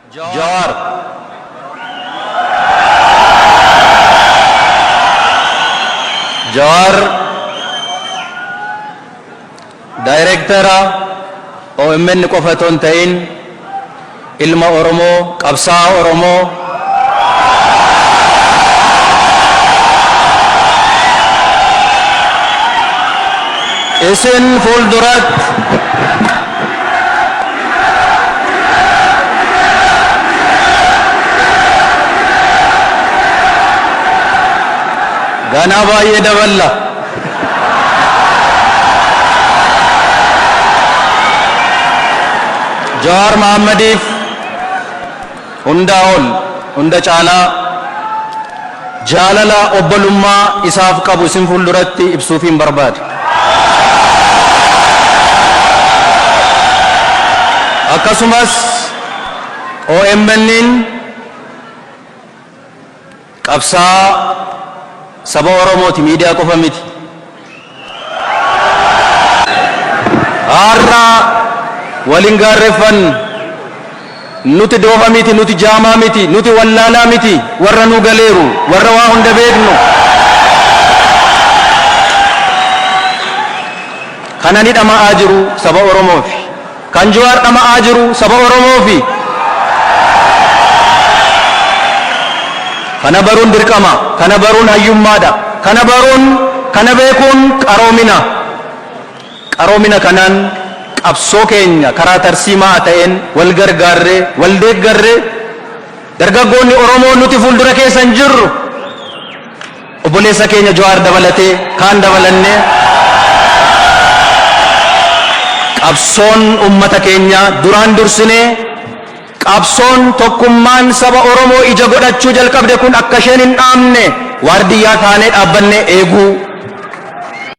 जवाहर Jawahar director OMN qofaton ta'in ilma Oromoo qabsaa Oromoo isin fuuldurat ganaa baay'ee daballa Jawahar Mohammadiif hundaa ol hunda caalaa jaalala obbolummaa isaaf qabu isin fuulduratti ibsuufiin barbaada. Akkasumas OMN'n qabsaa saba Oromooti miidiyaa qofa miti. Har'a waliin gaarreeffan nuti doofa miti nuti jaamaa miti nuti wallaalaa miti warra nu galeeru warra waa hunda beeknu kana ni dhama'aa jiru saba Oromoofi kan Jawaar dhama'aa jiru saba Oromoofi kana baruun dirqama kana baruun hayyummaadha kana beekuun qaroomina kanaan qabsoo keenya karaa tarsiimaa ta'een wal gargaarree wal deeggarree dargaggoonni Oromoo nuti fuuldura keessan jirru obboleessa keenya Jawaar dabalatee kaan dabalannee qabsoon ummata keenya duraan dursinee qabsoon tokkummaan saba Oromoo ija godhachuu jalqabde kun akka isheen hin dhaamne waardiyyaa taanee dhaabbannee eeguu